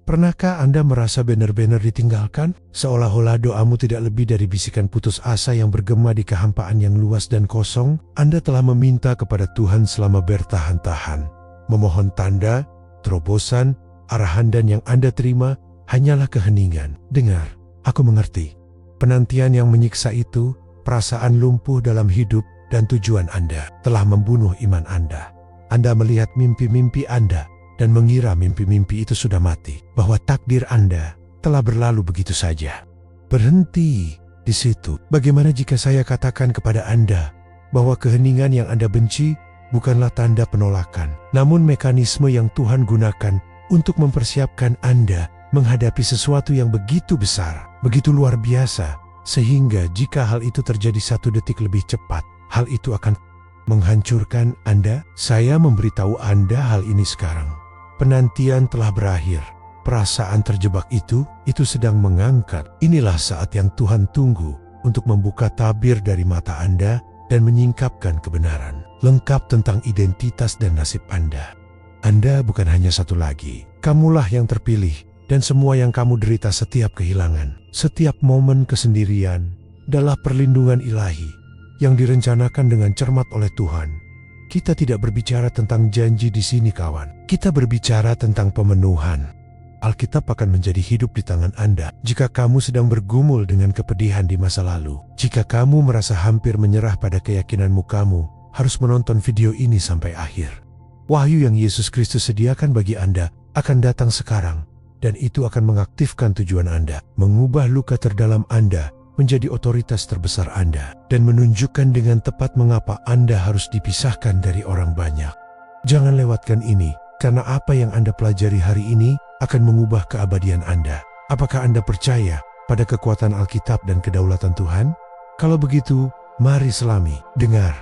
Pernahkah Anda merasa benar-benar ditinggalkan? Seolah-olah doamu tidak lebih dari bisikan putus asa yang bergema di kehampaan yang luas dan kosong. Anda telah meminta kepada Tuhan selama bertahan-tahan, memohon tanda, terobosan, arahan, dan yang Anda terima hanyalah keheningan. Dengar, aku mengerti. Penantian yang menyiksa itu, perasaan lumpuh dalam hidup, dan tujuan Anda telah membunuh iman Anda. Anda melihat mimpi-mimpi Anda dan mengira mimpi-mimpi itu sudah mati, bahwa takdir Anda telah berlalu begitu saja. Berhenti di situ. Bagaimana jika saya katakan kepada Anda bahwa keheningan yang Anda benci bukanlah tanda penolakan, namun mekanisme yang Tuhan gunakan untuk mempersiapkan Anda menghadapi sesuatu yang begitu besar, begitu luar biasa, sehingga jika hal itu terjadi 1 detik lebih cepat, hal itu akan menghancurkan Anda? Saya memberitahu Anda hal ini sekarang. Penantian telah berakhir. Perasaan terjebak itu sedang mengangkat. Inilah saat yang Tuhan tunggu untuk membuka tabir dari mata Anda dan menyingkapkan kebenaran lengkap tentang identitas dan nasib Anda. Anda bukan hanya satu lagi. Kamulah yang terpilih, dan semua yang kamu derita setiap kehilangan, setiap momen kesendirian, adalah perlindungan ilahi yang direncanakan dengan cermat oleh Tuhan. Kita tidak berbicara tentang janji di sini, kawan. Kita berbicara tentang pemenuhan. Alkitab akan menjadi hidup di tangan Anda jika kamu sedang bergumul dengan kepedihan di masa lalu. Jika kamu merasa hampir menyerah pada keyakinanmu, kamu harus menonton video ini sampai akhir. Wahyu yang Yesus Kristus sediakan bagi Anda akan datang sekarang, dan itu akan mengaktifkan tujuan Anda, mengubah luka terdalam Anda menjadi otoritas terbesar Anda, dan menunjukkan dengan tepat mengapa Anda harus dipisahkan dari orang banyak. Jangan lewatkan ini, karena apa yang Anda pelajari hari ini akan mengubah keabadian Anda. Apakah Anda percaya pada kekuatan Alkitab dan kedaulatan Tuhan? Kalau begitu, mari selami. Dengar,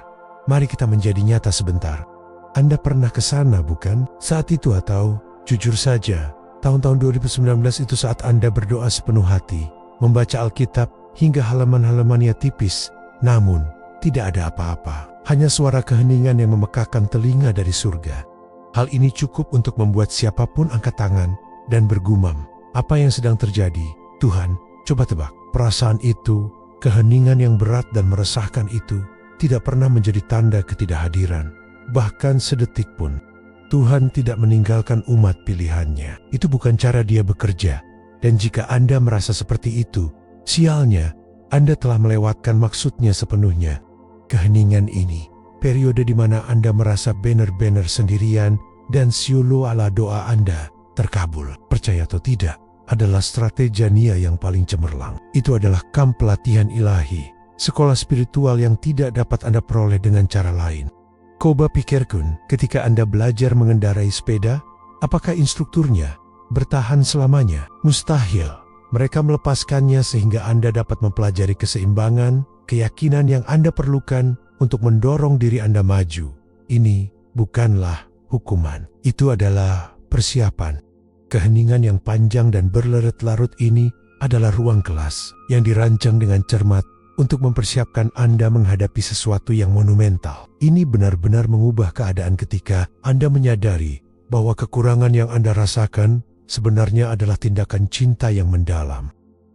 mari kita menjadi nyata sebentar. Anda pernah ke sana, bukan? Saat itu atau, jujur saja, tahun-tahun 2019 itu saat Anda berdoa sepenuh hati, membaca Alkitab, hingga halaman-halamannya tipis, namun tidak ada apa-apa. Hanya suara keheningan yang memekakkan telinga dari surga. Hal ini cukup untuk membuat siapapun angkat tangan dan bergumam, apa yang sedang terjadi? Tuhan, coba tebak. Perasaan itu, keheningan yang berat dan meresahkan itu, tidak pernah menjadi tanda ketidakhadiran. Bahkan sedetik pun, Tuhan tidak meninggalkan umat pilihannya. Itu bukan cara Dia bekerja. Dan jika Anda merasa seperti itu, sialnya, Anda telah melewatkan maksudnya sepenuhnya. Keheningan ini, periode di mana Anda merasa benar-benar sendirian dan siulu ala doa Anda terkabul, percaya atau tidak, adalah strategi Nia yang paling cemerlang. Itu adalah kamp pelatihan ilahi, sekolah spiritual yang tidak dapat Anda peroleh dengan cara lain. Coba pikirkan, ketika Anda belajar mengendarai sepeda, apakah instrukturnya bertahan selamanya? Mustahil. Mereka melepaskannya sehingga Anda dapat mempelajari keseimbangan, keyakinan yang Anda perlukan untuk mendorong diri Anda maju. Ini bukanlah hukuman. Itu adalah persiapan. Keheningan yang panjang dan berlarut-larut ini adalah ruang kelas yang dirancang dengan cermat untuk mempersiapkan Anda menghadapi sesuatu yang monumental. Ini benar-benar mengubah keadaan ketika Anda menyadari bahwa kekurangan yang Anda rasakan sebenarnya adalah tindakan cinta yang mendalam.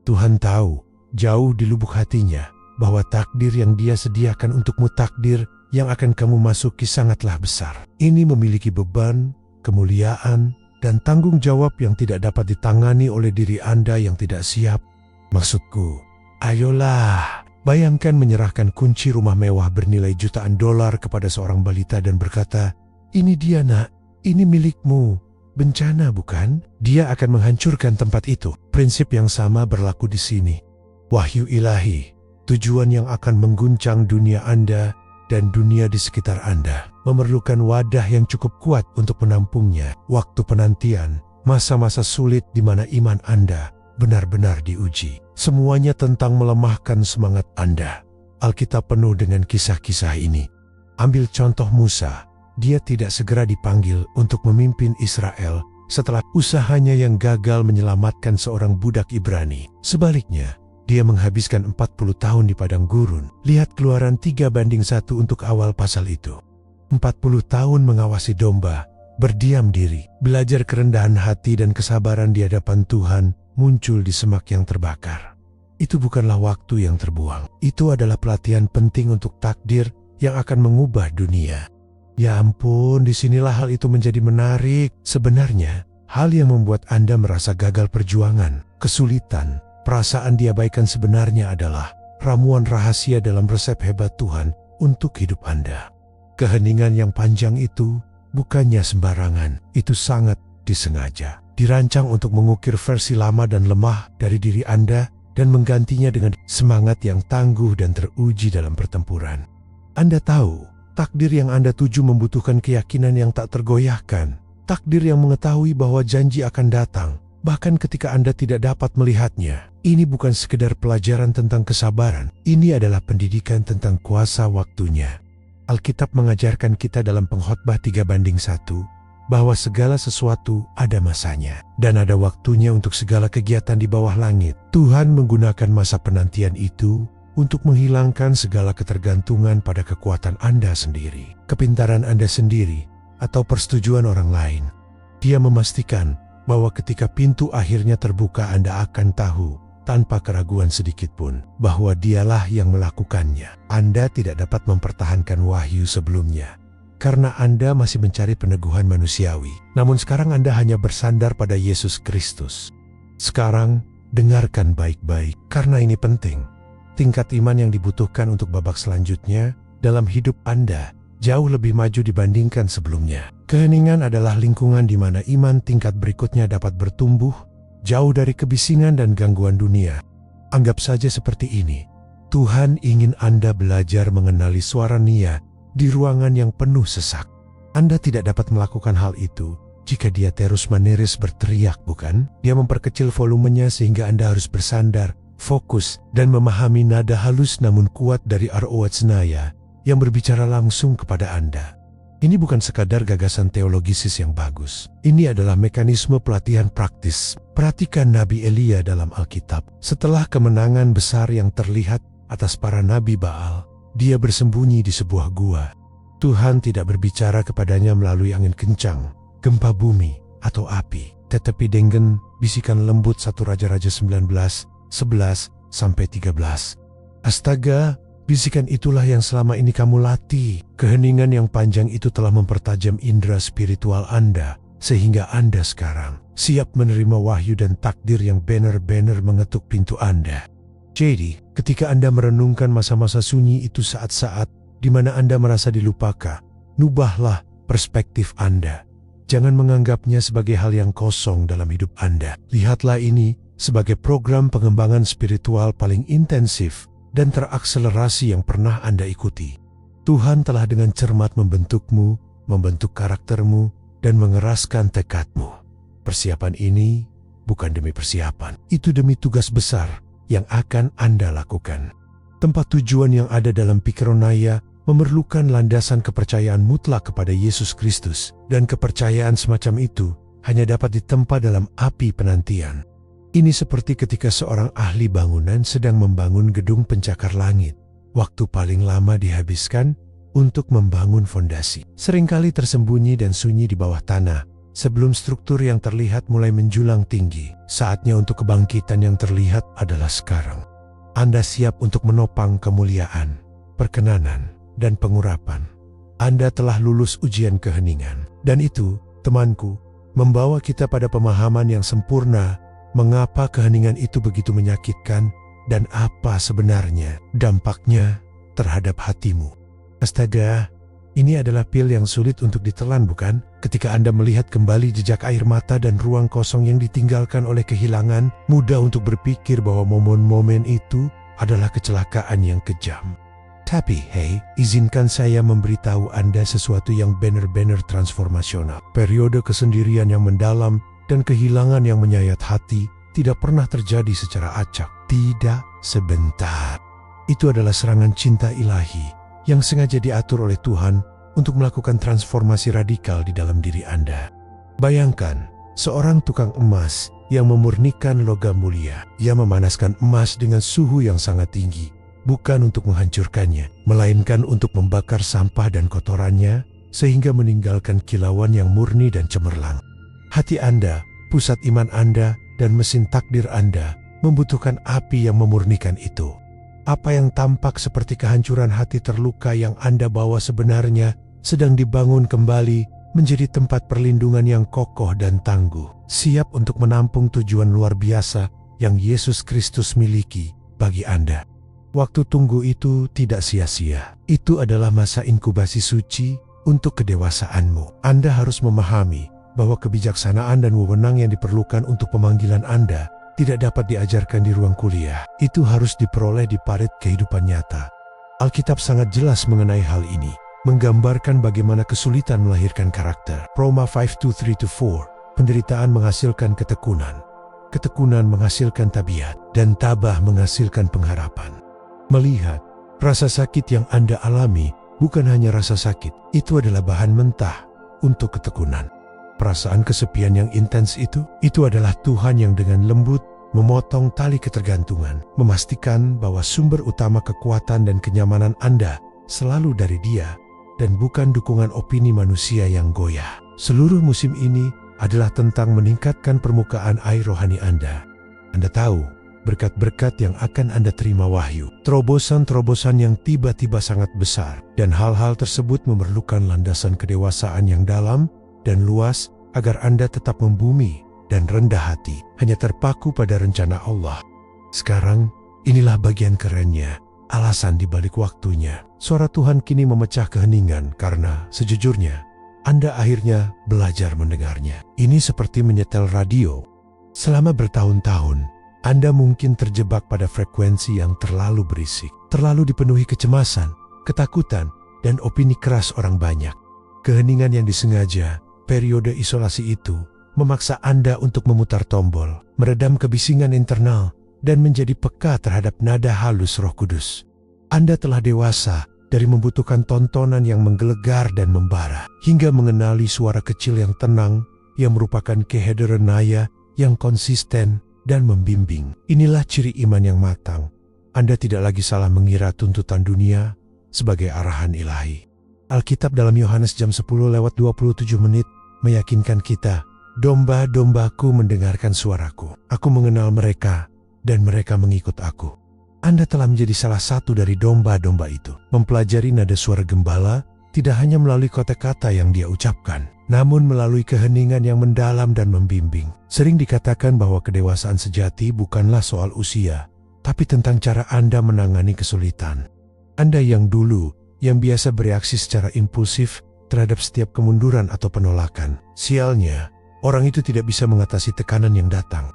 Tuhan tahu, jauh di lubuk hatinya, bahwa takdir yang Dia sediakan untukmu, takdir yang akan kamu masuki, sangatlah besar. Ini memiliki beban, kemuliaan, dan tanggung jawab yang tidak dapat ditangani oleh diri Anda yang tidak siap. Maksudku, ayolah, bayangkan menyerahkan kunci rumah mewah bernilai jutaan dolar kepada seorang balita dan berkata, "Ini dia, nak, ini milikmu." Bencana, bukan? Dia akan menghancurkan tempat itu. Prinsip yang sama berlaku di sini. Wahyu ilahi, tujuan yang akan mengguncang dunia Anda dan dunia di sekitar Anda, memerlukan wadah yang cukup kuat untuk menampungnya. Waktu penantian, masa-masa sulit di mana iman Anda benar-benar diuji. Semuanya tentang melemahkan semangat Anda. Alkitab penuh dengan kisah-kisah ini. Ambil contoh Musa. Dia tidak segera dipanggil untuk memimpin Israel setelah usahanya yang gagal menyelamatkan seorang budak Ibrani. Sebaliknya, dia menghabiskan 40 tahun di padang gurun. Lihat Keluaran 3:1 untuk awal pasal itu. 40 tahun mengawasi domba berdiam diri, belajar kerendahan hati dan kesabaran di hadapan Tuhan muncul di semak yang terbakar. Itu bukanlah waktu yang terbuang. Itu adalah pelatihan penting untuk takdir yang akan mengubah dunia. Ya ampun, disinilah hal itu menjadi menarik. Sebenarnya, hal yang membuat Anda merasa gagal perjuangan, kesulitan, perasaan diabaikan sebenarnya adalah ramuan rahasia dalam resep hebat Tuhan untuk hidup Anda. Keheningan yang panjang itu bukannya sembarangan, itu sangat disengaja. Dirancang untuk mengukir versi lama dan lemah dari diri Anda dan menggantinya dengan semangat yang tangguh dan teruji dalam pertempuran. Anda tahu, takdir yang Anda tuju membutuhkan keyakinan yang tak tergoyahkan. Takdir yang mengetahui bahwa janji akan datang, bahkan ketika Anda tidak dapat melihatnya. Ini bukan sekedar pelajaran tentang kesabaran, ini adalah pendidikan tentang kuasa waktunya. Alkitab mengajarkan kita dalam Pengkhotbah 3:1, bahwa segala sesuatu ada masanya, dan ada waktunya untuk segala kegiatan di bawah langit. Tuhan menggunakan masa penantian itu untuk menghilangkan segala ketergantungan pada kekuatan Anda sendiri, kepintaran Anda sendiri, atau persetujuan orang lain. Dia memastikan bahwa ketika pintu akhirnya terbuka, Anda akan tahu tanpa keraguan sedikit pun bahwa Dialah yang melakukannya. Anda tidak dapat mempertahankan wahyu sebelumnya karena Anda masih mencari peneguhan manusiawi. Namun sekarang Anda hanya bersandar pada Yesus Kristus. Sekarang, dengarkan baik-baik karena ini penting. Tingkat iman yang dibutuhkan untuk babak selanjutnya dalam hidup Anda jauh lebih maju dibandingkan sebelumnya. Keheningan adalah lingkungan di mana iman tingkat berikutnya dapat bertumbuh, jauh dari kebisingan dan gangguan dunia. Anggap saja seperti ini. Tuhan ingin Anda belajar mengenali suara Nia di ruangan yang penuh sesak. Anda tidak dapat melakukan hal itu jika dia terus-menerus berteriak, bukan? Dia memperkecil volumenya sehingga Anda harus bersandar, fokus, dan memahami nada halus namun kuat dari Arowatznaya yang berbicara langsung kepada Anda. Ini bukan sekadar gagasan teologisis yang bagus. Ini adalah mekanisme pelatihan praktis. Perhatikan Nabi Elia dalam Alkitab. Setelah kemenangan besar yang terlihat atas para nabi Baal, dia bersembunyi di sebuah gua. Tuhan tidak berbicara kepadanya melalui angin kencang, gempa bumi, atau api. Tetapi dengan bisikan lembut 1 Raja-Raja 19:11-13. Astaga! Bisikan itulah yang selama ini kamu latih. Keheningan yang panjang itu telah mempertajam indera spiritual Anda, sehingga Anda sekarang siap menerima wahyu dan takdir yang benar-benar mengetuk pintu Anda. Jadi, ketika Anda merenungkan masa-masa sunyi itu, saat-saat di mana Anda merasa dilupakan, ubahlah perspektif Anda. Jangan menganggapnya sebagai hal yang kosong dalam hidup Anda. Lihatlah ini sebagai program pengembangan spiritual paling intensif dan terakselerasi yang pernah Anda ikuti. Tuhan telah dengan cermat membentukmu, membentuk karaktermu, dan mengeraskan tekadmu. Persiapan ini bukan demi persiapan, itu demi tugas besar yang akan Anda lakukan. Tempat tujuan yang ada dalam Pikronaya memerlukan landasan kepercayaan mutlak kepada Yesus Kristus, dan kepercayaan semacam itu hanya dapat ditempa dalam api penantian. Ini seperti ketika seorang ahli bangunan sedang membangun gedung pencakar langit. Waktu paling lama dihabiskan untuk membangun fondasi. Seringkali tersembunyi dan sunyi di bawah tanah, sebelum struktur yang terlihat mulai menjulang tinggi. Saatnya untuk kebangkitan yang terlihat adalah sekarang. Anda siap untuk menopang kemuliaan, perkenanan, dan pengurapan. Anda telah lulus ujian keheningan. Dan itu, temanku, membawa kita pada pemahaman yang sempurna mengapa keheningan itu begitu menyakitkan dan apa sebenarnya dampaknya terhadap hatimu. Astaga, ini adalah pil yang sulit untuk ditelan, bukan? Ketika Anda melihat kembali jejak air mata dan ruang kosong yang ditinggalkan oleh kehilangan, mudah untuk berpikir bahwa momen-momen itu adalah kecelakaan yang kejam. Tapi, hei, izinkan saya memberitahu Anda sesuatu yang benar-benar transformasional. Periode kesendirian yang mendalam dan kehilangan yang menyayat hati tidak pernah terjadi secara acak, tidak sebentar. Itu adalah serangan cinta ilahi yang sengaja diatur oleh Tuhan untuk melakukan transformasi radikal di dalam diri Anda. Bayangkan, seorang tukang emas yang memurnikan logam mulia. Ia memanaskan emas dengan suhu yang sangat tinggi, bukan untuk menghancurkannya, melainkan untuk membakar sampah dan kotorannya sehingga meninggalkan kilauan yang murni dan cemerlang. Hati Anda, pusat iman Anda, dan mesin takdir Anda membutuhkan api yang memurnikan itu. Apa yang tampak seperti kehancuran hati terluka yang Anda bawa sebenarnya sedang dibangun kembali menjadi tempat perlindungan yang kokoh dan tangguh, siap untuk menampung tujuan luar biasa yang Yesus Kristus miliki bagi Anda. Waktu tunggu itu tidak sia-sia. Itu adalah masa inkubasi suci untuk kedewasaanmu. Anda harus memahami bahwa kebijaksanaan dan wewenang yang diperlukan untuk pemanggilan Anda tidak dapat diajarkan di ruang kuliah. Itu harus diperoleh di parit kehidupan nyata. Alkitab sangat jelas mengenai hal ini, menggambarkan bagaimana kesulitan melahirkan karakter. Roma 5:2-3-4, penderitaan menghasilkan ketekunan, ketekunan menghasilkan tabiat, dan tabah menghasilkan pengharapan. Melihat rasa sakit yang Anda alami bukan hanya rasa sakit, itu adalah bahan mentah untuk ketekunan. Perasaan kesepian yang intens itu adalah Tuhan yang dengan lembut memotong tali ketergantungan, memastikan bahwa sumber utama kekuatan dan kenyamanan Anda selalu dari Dia dan bukan dukungan opini manusia yang goyah. Seluruh musim ini adalah tentang meningkatkan permukaan air rohani Anda. Anda tahu, berkat-berkat yang akan Anda terima wahyu, terobosan-terobosan yang tiba-tiba sangat besar, dan hal-hal tersebut memerlukan landasan kedewasaan yang dalam dan luas agar Anda tetap membumi dan rendah hati, hanya terpaku pada rencana Allah. Sekarang, inilah bagian kerennya, alasan di balik waktunya. Suara Tuhan kini memecah keheningan karena sejujurnya, Anda akhirnya belajar mendengarnya. Ini seperti menyetel radio. Selama bertahun-tahun, Anda mungkin terjebak pada frekuensi yang terlalu berisik, terlalu dipenuhi kecemasan, ketakutan, dan opini keras orang banyak. Keheningan yang disengaja, periode isolasi itu, memaksa Anda untuk memutar tombol, meredam kebisingan internal, dan menjadi peka terhadap nada halus Roh Kudus. Anda telah dewasa dari membutuhkan tontonan yang menggelegar dan membara, hingga mengenali suara kecil yang tenang, yang merupakan kehadiranaya yang konsisten dan membimbing. Inilah ciri iman yang matang. Anda tidak lagi salah mengira tuntutan dunia sebagai arahan ilahi. Alkitab dalam Yohanes jam 10:27 meyakinkan kita, domba-dombaku mendengarkan suaraku. Aku mengenal mereka dan mereka mengikut aku. Anda telah menjadi salah satu dari domba-domba itu. Mempelajari nada suara gembala tidak hanya melalui kata-kata yang dia ucapkan, namun melalui keheningan yang mendalam dan membimbing. Sering dikatakan bahwa kedewasaan sejati bukanlah soal usia, tapi tentang cara Anda menangani kesulitan. Anda yang dulu, yang biasa bereaksi secara impulsif terhadap setiap kemunduran atau penolakan, sialnya, orang itu tidak bisa mengatasi tekanan yang datang.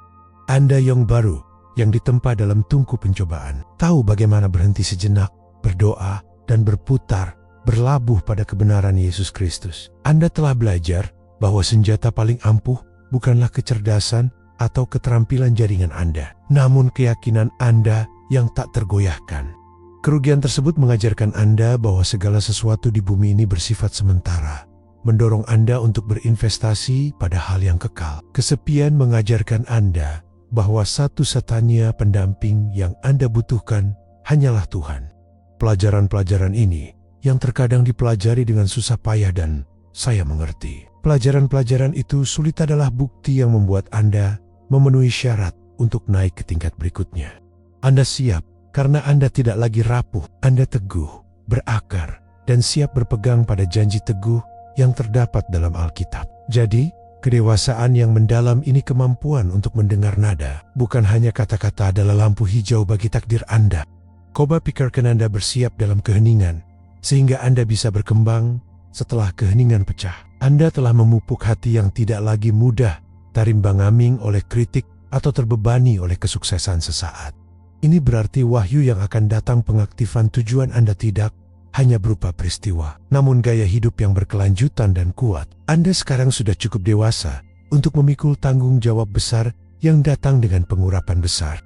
Anda yang baru, yang ditempa dalam tungku pencobaan, tahu bagaimana berhenti sejenak, berdoa, dan berputar, berlabuh pada kebenaran Yesus Kristus. Anda telah belajar bahwa senjata paling ampuh bukanlah kecerdasan atau keterampilan jaringan Anda, namun keyakinan Anda yang tak tergoyahkan. Kerugian tersebut mengajarkan Anda bahwa segala sesuatu di bumi ini bersifat sementara, mendorong Anda untuk berinvestasi pada hal yang kekal. Kesepian mengajarkan Anda bahwa satu-satunya pendamping yang Anda butuhkan hanyalah Tuhan. Pelajaran-pelajaran ini yang terkadang dipelajari dengan susah payah dan saya mengerti. Pelajaran-pelajaran itu sulit adalah bukti yang membuat Anda memenuhi syarat untuk naik ke tingkat berikutnya. Anda siap karena Anda tidak lagi rapuh. Anda teguh, berakar, dan siap berpegang pada janji teguh yang terdapat dalam Alkitab. Jadi, kedewasaan yang mendalam ini kemampuan untuk mendengar nada, bukan hanya kata-kata adalah lampu hijau bagi takdir Anda. Coba pikirkan Anda bersiap dalam keheningan, sehingga Anda bisa berkembang setelah keheningan pecah. Anda telah memupuk hati yang tidak lagi mudah tarimbang-ambing oleh kritik atau terbebani oleh kesuksesan sesaat. Ini berarti wahyu yang akan datang pengaktifan tujuan Anda tidak hanya berupa peristiwa, namun gaya hidup yang berkelanjutan dan kuat. Anda sekarang sudah cukup dewasa untuk memikul tanggung jawab besar yang datang dengan pengurapan besar.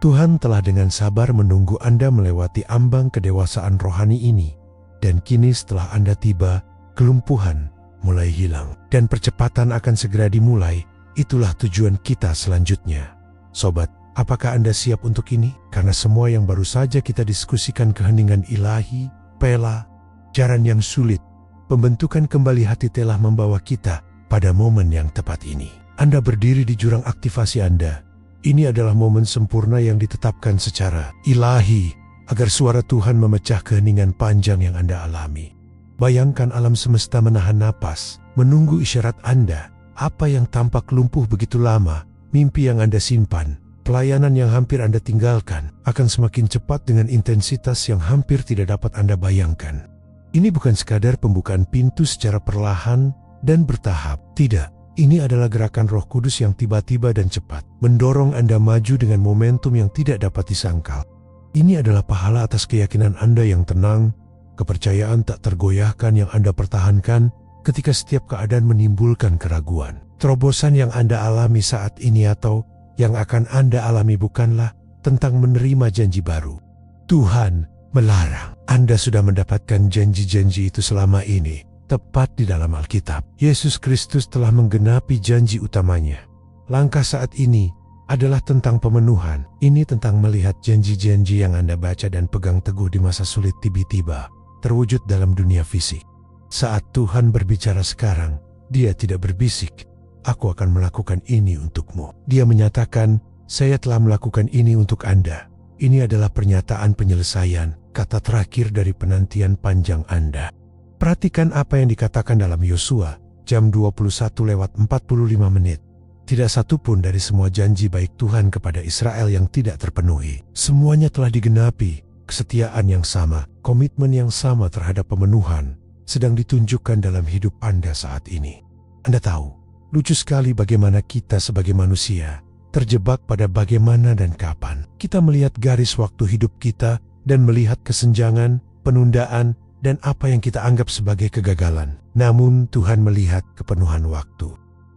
Tuhan telah dengan sabar menunggu Anda melewati ambang kedewasaan rohani ini, dan kini setelah Anda tiba, kelumpuhan mulai hilang, dan percepatan akan segera dimulai. Itulah tujuan kita selanjutnya. Sobat, apakah Anda siap untuk ini? Karena semua yang baru saja kita diskusikan, keheningan ilahi, pela, jalan yang sulit, pembentukan kembali hati telah membawa kita pada momen yang tepat ini. Anda berdiri di jurang aktivasi Anda. Ini adalah momen sempurna yang ditetapkan secara ilahi agar suara Tuhan memecah keheningan panjang yang Anda alami. Bayangkan alam semesta menahan napas, menunggu isyarat Anda. Apa yang tampak lumpuh begitu lama, mimpi yang Anda simpan, pelayanan yang hampir Anda tinggalkan, akan semakin cepat dengan intensitas yang hampir tidak dapat Anda bayangkan. Ini bukan sekadar pembukaan pintu secara perlahan dan bertahap. Tidak, ini adalah gerakan Roh Kudus yang tiba-tiba dan cepat, mendorong Anda maju dengan momentum yang tidak dapat disangkal. Ini adalah pahala atas keyakinan Anda yang tenang, kepercayaan tak tergoyahkan yang Anda pertahankan ketika setiap keadaan menimbulkan keraguan. Terobosan yang Anda alami saat ini atau yang akan Anda alami bukanlah tentang menerima janji baru. Tuhan melarang. Anda sudah mendapatkan janji-janji itu selama ini, tepat di dalam Alkitab. Yesus Kristus telah menggenapi janji utamanya. Langkah saat ini adalah tentang pemenuhan. Ini tentang melihat janji-janji yang Anda baca dan pegang teguh di masa sulit tiba-tiba terwujud dalam dunia fisik. Saat Tuhan berbicara sekarang, Dia tidak berbisik, "Aku akan melakukan ini untukmu." Dia menyatakan, "Saya telah melakukan ini untuk Anda." Ini adalah pernyataan penyelesaian, kata terakhir dari penantian panjang Anda. Perhatikan apa yang dikatakan dalam Yosua, jam 21:45. Tidak satu pun dari semua janji baik Tuhan kepada Israel yang tidak terpenuhi. Semuanya telah digenapi. Kesetiaan yang sama, komitmen yang sama terhadap pemenuhan sedang ditunjukkan dalam hidup Anda saat ini. Anda tahu, lucu sekali bagaimana kita sebagai manusia terjebak pada bagaimana dan kapan. Kita melihat garis waktu hidup kita dan melihat kesenjangan, penundaan, dan apa yang kita anggap sebagai kegagalan. Namun Tuhan melihat kepenuhan waktu.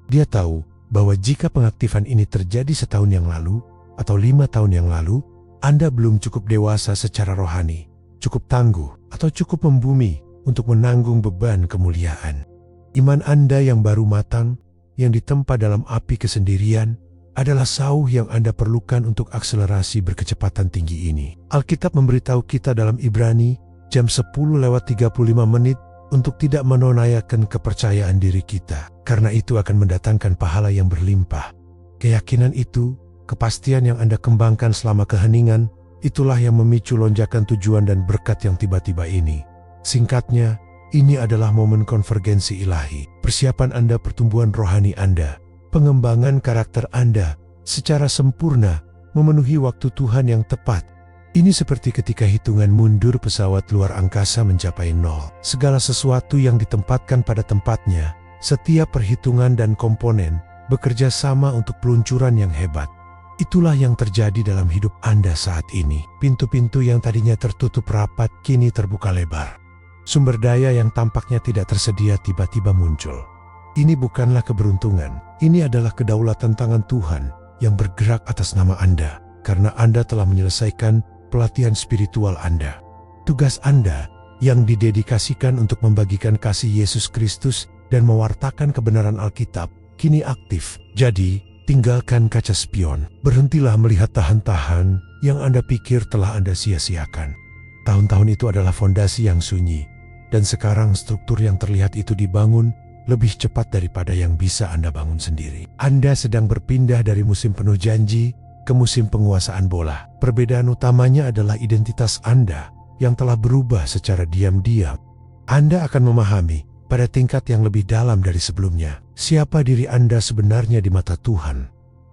Dia tahu bahwa jika pengaktifan ini terjadi setahun yang lalu atau 5 tahun yang lalu, Anda belum cukup dewasa secara rohani, cukup tangguh, atau cukup membumi untuk menanggung beban kemuliaan. Iman Anda yang baru matang, yang ditempa dalam api kesendirian, adalah sauh yang Anda perlukan untuk akselerasi berkecepatan tinggi ini. Alkitab memberitahu kita dalam Ibrani, jam 10:35 untuk tidak menonaikan kepercayaan diri kita, karena itu akan mendatangkan pahala yang berlimpah. Keyakinan itu, kepastian yang Anda kembangkan selama keheningan, itulah yang memicu lonjakan tujuan dan berkat yang tiba-tiba ini. Singkatnya, ini adalah momen konvergensi ilahi, persiapan Anda pertumbuhan rohani Anda, pengembangan karakter Anda secara sempurna, memenuhi waktu Tuhan yang tepat. Ini seperti ketika hitungan mundur pesawat luar angkasa mencapai 0. Segala sesuatu yang ditempatkan pada tempatnya, setiap perhitungan dan komponen bekerja sama untuk peluncuran yang hebat. Itulah yang terjadi dalam hidup Anda saat ini. Pintu-pintu yang tadinya tertutup rapat kini terbuka lebar. Sumber daya yang tampaknya tidak tersedia tiba-tiba muncul. Ini bukanlah keberuntungan. Ini adalah kedaulatan tangan Tuhan yang bergerak atas nama Anda, karena Anda telah menyelesaikan pelatihan spiritual Anda. Tugas Anda yang didedikasikan untuk membagikan kasih Yesus Kristus dan mewartakan kebenaran Alkitab kini aktif. Jadi, tinggalkan kaca spion. Berhentilah melihat tahan-tahan yang Anda pikir telah Anda sia-siakan. Tahun-tahun itu adalah fondasi yang sunyi, dan sekarang struktur yang terlihat itu dibangun lebih cepat daripada yang bisa Anda bangun sendiri. Anda sedang berpindah dari musim penuh janji ke musim penguasaan bola. Perbedaan utamanya adalah identitas Anda yang telah berubah secara diam-diam. Anda akan memahami pada tingkat yang lebih dalam dari sebelumnya siapa diri Anda sebenarnya di mata Tuhan,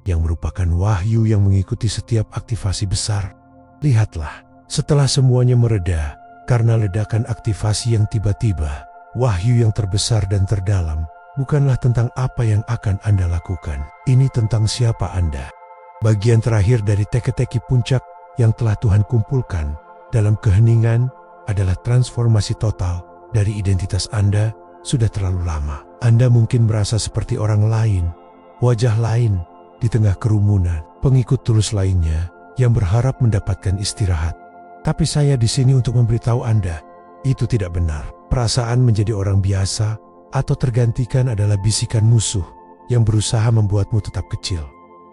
yang merupakan wahyu yang mengikuti setiap aktivasi besar. Lihatlah, setelah semuanya mereda karena ledakan aktivasi yang tiba-tiba, wahyu yang terbesar dan terdalam bukanlah tentang apa yang akan Anda lakukan. Ini tentang siapa Anda. Bagian terakhir dari teka-teki puncak yang telah Tuhan kumpulkan dalam keheningan adalah transformasi total dari identitas Anda. Sudah terlalu lama Anda mungkin merasa seperti orang lain, wajah lain di tengah kerumunan, pengikut tulus lainnya yang berharap mendapatkan istirahat. Tapi saya di sini untuk memberitahu Anda, itu tidak benar. Perasaan menjadi orang biasa atau tergantikan adalah bisikan musuh yang berusaha membuatmu tetap kecil.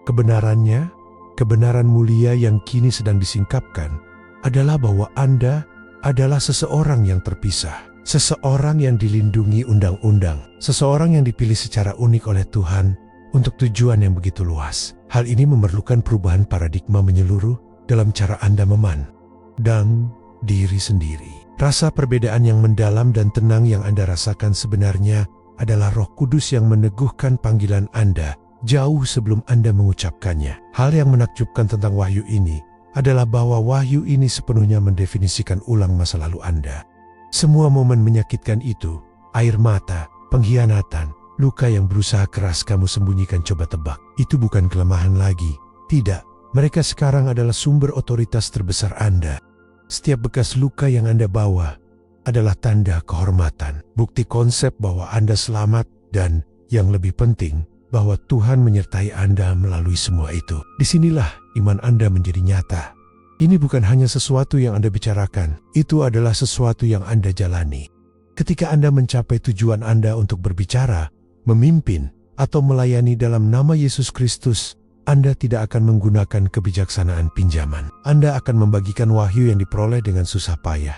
Kebenarannya, kebenaran mulia yang kini sedang disingkapkan adalah bahwa Anda adalah seseorang yang terpisah. Seseorang yang dilindungi undang-undang, seseorang yang dipilih secara unik oleh Tuhan untuk tujuan yang begitu luas. Hal ini memerlukan perubahan paradigma menyeluruh dalam cara Anda memandang diri sendiri. Rasa perbedaan yang mendalam dan tenang yang Anda rasakan sebenarnya adalah Roh Kudus yang meneguhkan panggilan Anda jauh sebelum Anda mengucapkannya. Hal yang menakjubkan tentang wahyu ini adalah bahwa wahyu ini sepenuhnya mendefinisikan ulang masa lalu Anda. Semua momen menyakitkan itu, air mata, pengkhianatan, luka yang berusaha keras kamu sembunyikan, coba tebak. Itu bukan kelemahan lagi. Tidak, mereka sekarang adalah sumber otoritas terbesar Anda. Setiap bekas luka yang Anda bawa adalah tanda kehormatan, bukti konsep bahwa Anda selamat, dan yang lebih penting, bahwa Tuhan menyertai Anda melalui semua itu. Disinilah iman Anda menjadi nyata. Ini bukan hanya sesuatu yang Anda bicarakan, itu adalah sesuatu yang Anda jalani. Ketika Anda mencapai tujuan Anda untuk berbicara, memimpin, atau melayani dalam nama Yesus Kristus, Anda tidak akan menggunakan kebijaksanaan pinjaman. Anda akan membagikan wahyu yang diperoleh dengan susah payah.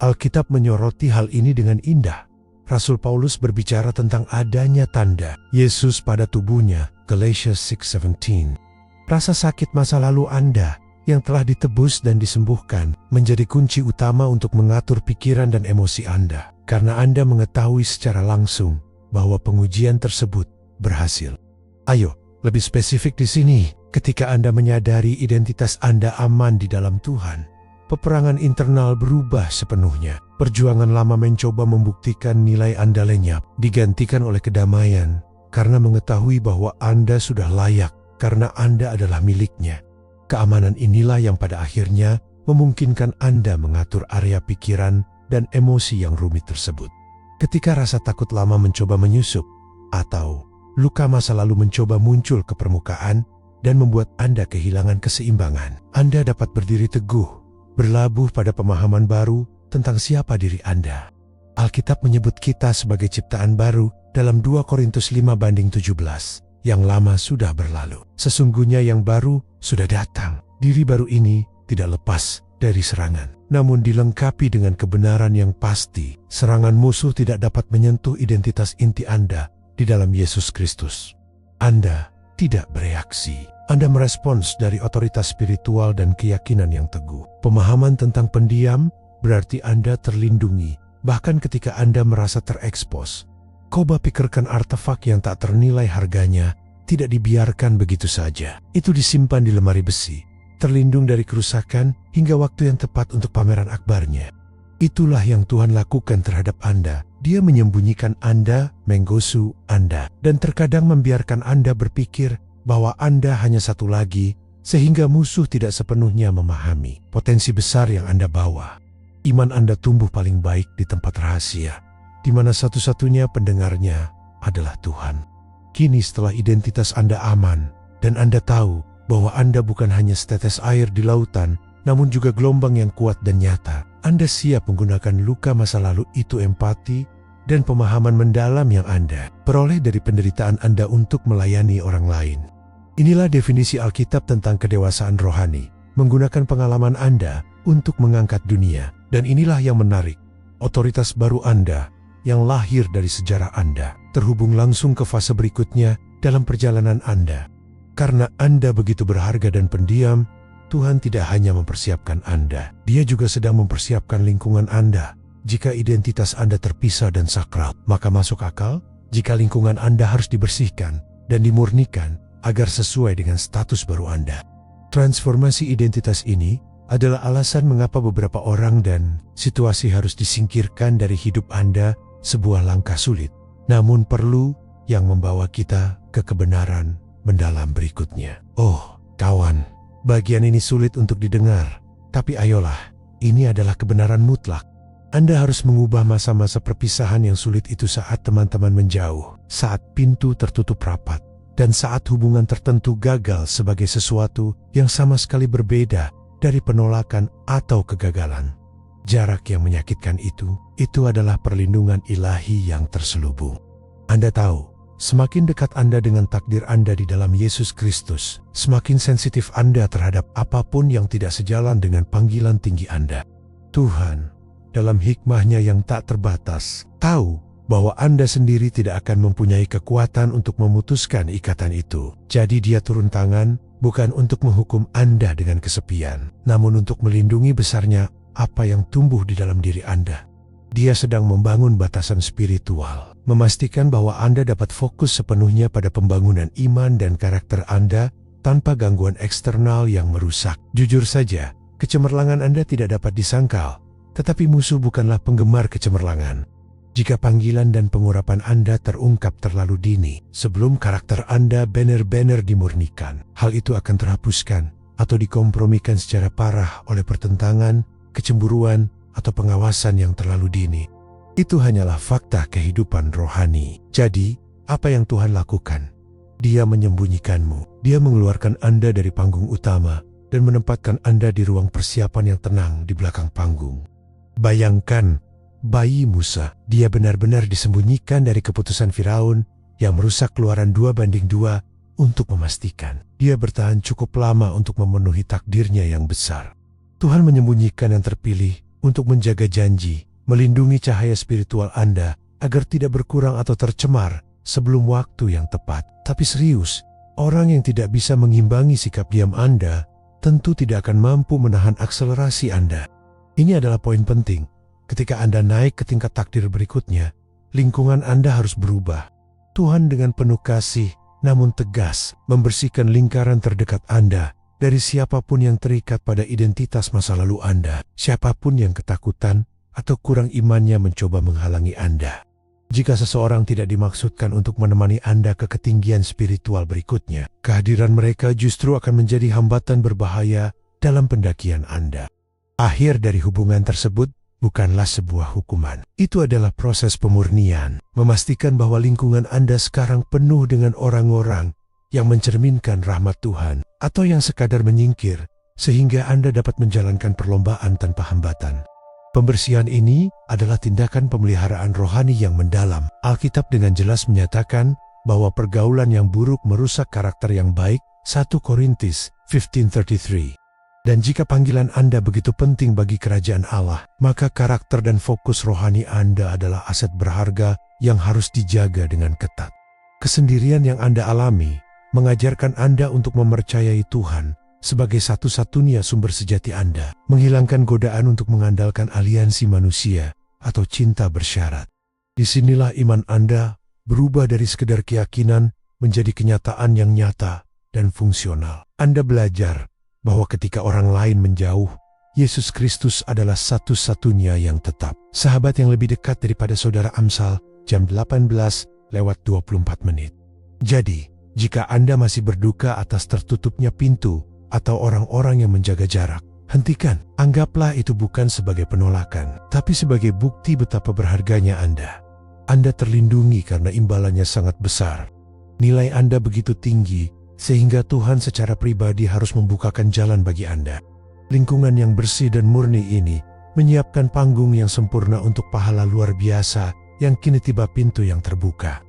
Alkitab menyoroti hal ini dengan indah. Rasul Paulus berbicara tentang adanya tanda Yesus pada tubuhnya, Galatians 6:17. Rasa sakit masa lalu Anda yang telah ditebus dan disembuhkan menjadi kunci utama untuk mengatur pikiran dan emosi Anda, karena Anda mengetahui secara langsung bahwa pengujian tersebut berhasil. Ayo, lebih spesifik di sini, ketika Anda menyadari identitas Anda aman di dalam Tuhan, peperangan internal berubah sepenuhnya. Perjuangan lama mencoba membuktikan nilai Anda lenyap, digantikan oleh kedamaian, karena mengetahui bahwa Anda sudah layak, karena Anda adalah miliknya. Keamanan inilah yang pada akhirnya memungkinkan Anda mengatur area pikiran dan emosi yang rumit tersebut. Ketika rasa takut lama mencoba menyusup, atau luka masa lalu mencoba muncul ke permukaan dan membuat Anda kehilangan keseimbangan, Anda dapat berdiri teguh, berlabuh pada pemahaman baru tentang siapa diri Anda. Alkitab menyebut kita sebagai ciptaan baru dalam 2 Korintus 5:17. Yang lama sudah berlalu. Sesungguhnya yang baru sudah datang. Diri baru ini tidak lepas dari serangan, namun dilengkapi dengan kebenaran yang pasti. Serangan musuh tidak dapat menyentuh identitas inti Anda di dalam Yesus Kristus. Anda tidak bereaksi. Anda merespons dari otoritas spiritual dan keyakinan yang teguh. Pemahaman tentang pendiam berarti Anda terlindungi, bahkan ketika Anda merasa terekspos. Coba pikirkan artefak yang tak ternilai harganya, tidak dibiarkan begitu saja. Itu disimpan di lemari besi, terlindung dari kerusakan hingga waktu yang tepat untuk pameran akbarnya. Itulah yang Tuhan lakukan terhadap Anda. Dia menyembunyikan Anda, menggosu Anda, dan terkadang membiarkan Anda berpikir bahwa Anda hanya satu lagi, sehingga musuh tidak sepenuhnya memahami potensi besar yang Anda bawa. Iman Anda tumbuh paling baik di tempat rahasia, di mana satu-satunya pendengarnya adalah Tuhan. Kini setelah identitas Anda aman, dan Anda tahu bahwa Anda bukan hanya setetes air di lautan, namun juga gelombang yang kuat dan nyata, Anda siap menggunakan luka masa lalu itu, empati, dan pemahaman mendalam yang Anda peroleh dari penderitaan Anda untuk melayani orang lain. Inilah definisi Alkitab tentang kedewasaan rohani, menggunakan pengalaman Anda untuk mengangkat dunia. Dan inilah yang menarik, otoritas baru Anda yang lahir dari sejarah Anda terhubung langsung ke fase berikutnya dalam perjalanan Anda. Karena Anda begitu berharga dan pendiam, Tuhan tidak hanya mempersiapkan Anda, Dia juga sedang mempersiapkan lingkungan Anda. Jika identitas Anda terpisah dan sakral, maka masuk akal jika lingkungan Anda harus dibersihkan dan dimurnikan agar sesuai dengan status baru Anda. Transformasi identitas ini adalah alasan mengapa beberapa orang dan situasi harus disingkirkan dari hidup Anda, sebuah langkah sulit, namun perlu yang membawa kita ke kebenaran mendalam berikutnya. Oh, kawan, bagian ini sulit untuk didengar, tapi ayolah, ini adalah kebenaran mutlak. Anda harus mengubah masa-masa perpisahan yang sulit itu saat teman-teman menjauh, saat pintu tertutup rapat, dan saat hubungan tertentu gagal sebagai sesuatu yang sama sekali berbeda dari penolakan atau kegagalan. Jarak yang menyakitkan itu adalah perlindungan ilahi yang terselubung. Anda tahu, semakin dekat Anda dengan takdir Anda di dalam Yesus Kristus, semakin sensitif Anda terhadap apapun yang tidak sejalan dengan panggilan tinggi Anda. Tuhan dalam hikmahnya yang tak terbatas, tahu bahwa Anda sendiri tidak akan mempunyai kekuatan untuk memutuskan ikatan itu. Jadi dia turun tangan bukan untuk menghukum Anda dengan kesepian, namun untuk melindungi besarnya apa yang tumbuh di dalam diri Anda. Dia sedang membangun batasan spiritual, memastikan bahwa Anda dapat fokus sepenuhnya pada pembangunan iman dan karakter Anda tanpa gangguan eksternal yang merusak. Jujur saja, kecemerlangan Anda tidak dapat disangkal, tetapi musuh bukanlah penggemar kecemerlangan. Jika panggilan dan pengurapan Anda terungkap terlalu dini, sebelum karakter Anda benar-benar dimurnikan, hal itu akan terhapuskan atau dikompromikan secara parah oleh pertentangan, kecemburuan, atau pengawasan yang terlalu dini. Itu hanyalah fakta kehidupan rohani. Jadi, apa yang Tuhan lakukan? Dia menyembunyikanmu. Dia mengeluarkan Anda dari panggung utama dan menempatkan Anda di ruang persiapan yang tenang di belakang panggung. Bayangkan bayi Musa, dia benar-benar disembunyikan dari keputusan Firaun yang merusak Keluaran 2:2 untuk memastikan dia bertahan cukup lama untuk memenuhi takdirnya yang besar. Tuhan menyembunyikan yang terpilih untuk menjaga janji, melindungi cahaya spiritual Anda agar tidak berkurang atau tercemar sebelum waktu yang tepat. Tapi serius, orang yang tidak bisa mengimbangi sikap diam Anda tentu tidak akan mampu menahan akselerasi Anda. Ini adalah poin penting. Ketika Anda naik ke tingkat takdir berikutnya, lingkungan Anda harus berubah. Tuhan dengan penuh kasih, namun tegas, membersihkan lingkaran terdekat Anda dari siapapun yang terikat pada identitas masa lalu Anda, siapapun yang ketakutan atau kurang imannya mencoba menghalangi Anda. Jika seseorang tidak dimaksudkan untuk menemani Anda ke ketinggian spiritual berikutnya, kehadiran mereka justru akan menjadi hambatan berbahaya dalam pendakian Anda. Akhir dari hubungan tersebut bukanlah sebuah hukuman. Itu adalah proses pemurnian, memastikan bahwa lingkungan Anda sekarang penuh dengan orang-orang yang mencerminkan rahmat Tuhan atau yang sekadar menyingkir sehingga Anda dapat menjalankan perlombaan tanpa hambatan. Pembersihan ini adalah tindakan pemeliharaan rohani yang mendalam. Alkitab dengan jelas menyatakan bahwa pergaulan yang buruk merusak karakter yang baik, 1 Korintus 15:33. Dan jika panggilan Anda begitu penting bagi kerajaan Allah, maka karakter dan fokus rohani Anda adalah aset berharga yang harus dijaga dengan ketat. Kesendirian yang Anda alami mengajarkan Anda untuk mempercayai Tuhan sebagai satu-satunya sumber sejati Anda, menghilangkan godaan untuk mengandalkan aliansi manusia atau cinta bersyarat. Disinilah iman Anda berubah dari sekedar keyakinan menjadi kenyataan yang nyata dan fungsional. Anda belajar bahwa ketika orang lain menjauh, Yesus Kristus adalah satu-satunya yang tetap. Sahabat yang lebih dekat daripada saudara. Amsal, jam 18:24. Jadi, jika Anda masih berduka atas tertutupnya pintu atau orang-orang yang menjaga jarak, hentikan. Anggaplah itu bukan sebagai penolakan, tapi sebagai bukti betapa berharganya Anda. Anda terlindungi karena imbalannya sangat besar. Nilai Anda begitu tinggi, sehingga Tuhan secara pribadi harus membukakan jalan bagi Anda. Lingkungan yang bersih dan murni ini menyiapkan panggung yang sempurna untuk pahala luar biasa yang kini tiba pintu yang terbuka.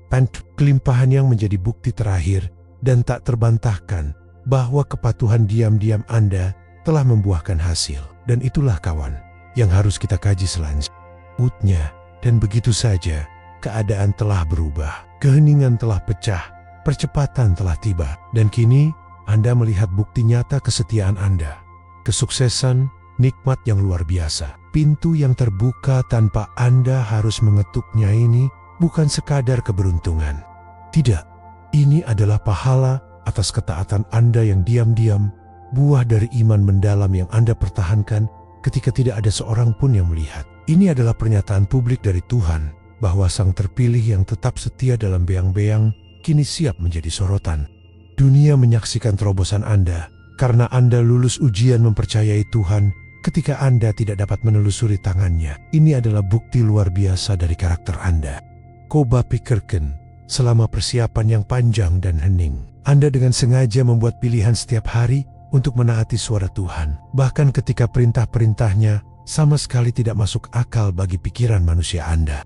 Kelimpahan yang menjadi bukti terakhir dan tak terbantahkan bahwa kepatuhan diam-diam Anda telah membuahkan hasil. Dan itulah kawan yang harus kita kaji selanjutnya. Dan begitu saja, keadaan telah berubah. Keheningan telah pecah. Percepatan telah tiba, dan kini Anda melihat bukti nyata kesetiaan Anda. Kesuksesan, nikmat yang luar biasa. Pintu yang terbuka tanpa Anda harus mengetuknya ini bukan sekadar keberuntungan. Tidak, ini adalah pahala atas ketaatan Anda yang diam-diam, buah dari iman mendalam yang Anda pertahankan ketika tidak ada seorang pun yang melihat. Ini adalah pernyataan publik dari Tuhan bahwa Sang Terpilih yang tetap setia dalam beang-beang kini siap menjadi sorotan. Dunia menyaksikan terobosan Anda karena Anda lulus ujian mempercayai Tuhan ketika Anda tidak dapat menelusuri tangannya. Ini adalah bukti luar biasa dari karakter Anda. Coba pikirkan, selama persiapan yang panjang dan hening, Anda dengan sengaja membuat pilihan setiap hari untuk menaati suara Tuhan, bahkan ketika perintah-perintahnya sama sekali tidak masuk akal bagi pikiran manusia Anda.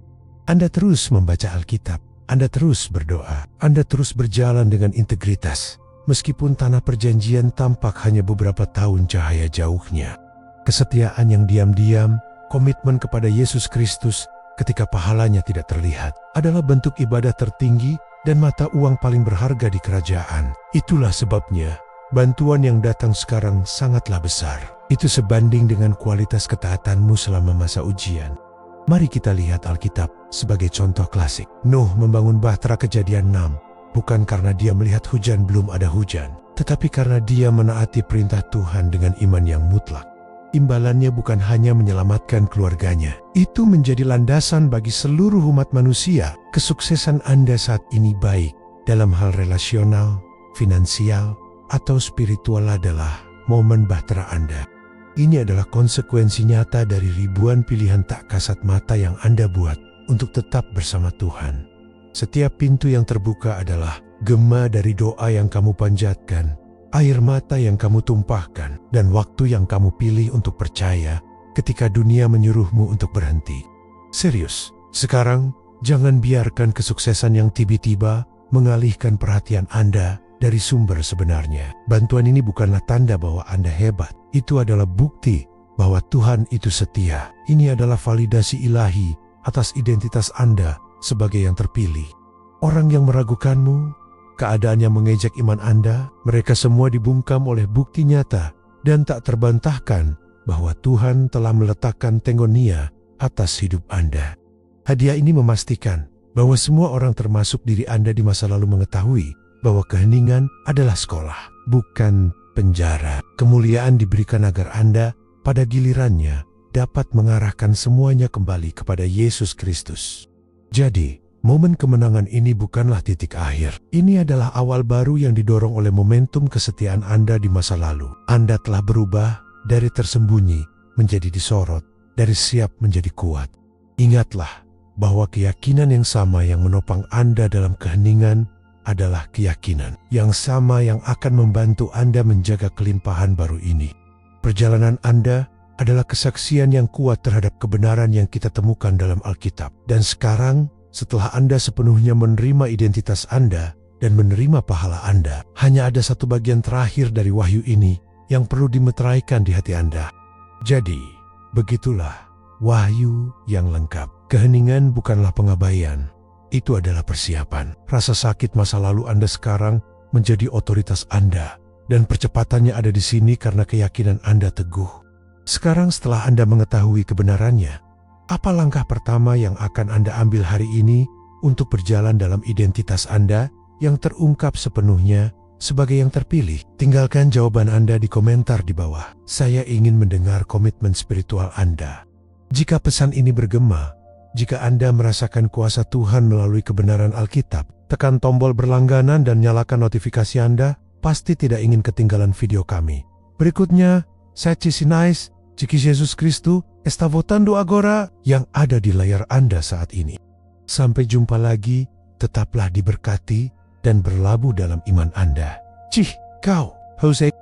Anda terus membaca Alkitab, Anda terus berdoa, Anda terus berjalan dengan integritas, meskipun tanah perjanjian tampak hanya beberapa tahun cahaya jauhnya. Kesetiaan yang diam-diam Komitmen kepada Yesus Kristus ketika pahalanya tidak terlihat adalah bentuk ibadah tertinggi dan mata uang paling berharga di kerajaan. Itulah sebabnya bantuan yang datang sekarang sangatlah besar. Itu sebanding dengan kualitas ketaatanmu selama masa ujian. Mari kita lihat Alkitab sebagai contoh klasik. Nuh membangun bahtera Kejadian 6, bukan karena dia melihat hujan belum ada hujan, tetapi karena dia menaati perintah Tuhan dengan iman yang mutlak. Imbalannya bukan hanya menyelamatkan keluarganya, itu menjadi landasan bagi seluruh umat manusia. Kesuksesan Anda saat ini baik dalam hal relasional, finansial, atau spiritual adalah momen bahtera Anda. Ini adalah konsekuensi nyata dari ribuan pilihan tak kasat mata yang Anda buat untuk tetap bersama Tuhan. Setiap pintu yang terbuka adalah gema dari doa yang kamu panjatkan, air mata yang kamu tumpahkan, dan waktu yang kamu pilih untuk percaya ketika dunia menyuruhmu untuk berhenti. Serius, sekarang jangan biarkan kesuksesan yang tiba-tiba mengalihkan perhatian Anda dari sumber sebenarnya. Bantuan ini bukanlah tanda bahwa Anda hebat. Itu adalah bukti bahwa Tuhan itu setia. Ini adalah validasi ilahi atas identitas Anda sebagai yang terpilih. Orang yang meragukanmu, keadaan yang mengejek iman Anda, mereka semua dibungkam oleh bukti nyata dan tak terbantahkan bahwa Tuhan telah meletakkan tengonia atas hidup Anda. Hadiah ini memastikan bahwa semua orang termasuk diri Anda di masa lalu mengetahui bahwa keheningan adalah sekolah, bukan penjara. Kemuliaan diberikan agar Anda pada gilirannya dapat mengarahkan semuanya kembali kepada Yesus Kristus. Jadi, momen kemenangan ini bukanlah titik akhir. Ini adalah awal baru yang didorong oleh momentum kesetiaan Anda di masa lalu. Anda telah berubah dari tersembunyi menjadi disorot, dari siap menjadi kuat. Ingatlah bahwa keyakinan yang sama yang menopang Anda dalam keheningan adalah keyakinan yang sama yang akan membantu Anda menjaga kelimpahan baru ini. Perjalanan Anda adalah kesaksian yang kuat terhadap kebenaran yang kita temukan dalam Alkitab. Dan sekarang, setelah Anda sepenuhnya menerima identitas Anda dan menerima pahala Anda, hanya ada satu bagian terakhir dari wahyu ini yang perlu dimeteraikan di hati Anda. Jadi, begitulah wahyu yang lengkap. Keheningan bukanlah pengabaian. Itu adalah persiapan. Rasa sakit masa lalu Anda sekarang menjadi otoritas Anda, dan percepatannya ada di sini karena keyakinan Anda teguh. Sekarang setelah Anda mengetahui kebenarannya, apa langkah pertama yang akan Anda ambil hari ini untuk berjalan dalam identitas Anda yang terungkap sepenuhnya sebagai yang terpilih? Tinggalkan jawaban Anda di komentar di bawah. Saya ingin mendengar komitmen spiritual Anda. Jika pesan ini bergema, jika Anda merasakan kuasa Tuhan melalui kebenaran Alkitab, tekan tombol berlangganan dan nyalakan notifikasi Anda. Pasti tidak ingin ketinggalan video kami. Berikutnya, saya Cisinais, Ciki Yesus Kristus, está votando agora yang ada di layar Anda saat ini. Sampai jumpa lagi, tetaplah diberkati dan berlabuh dalam iman Anda. Cih, kau, Jose.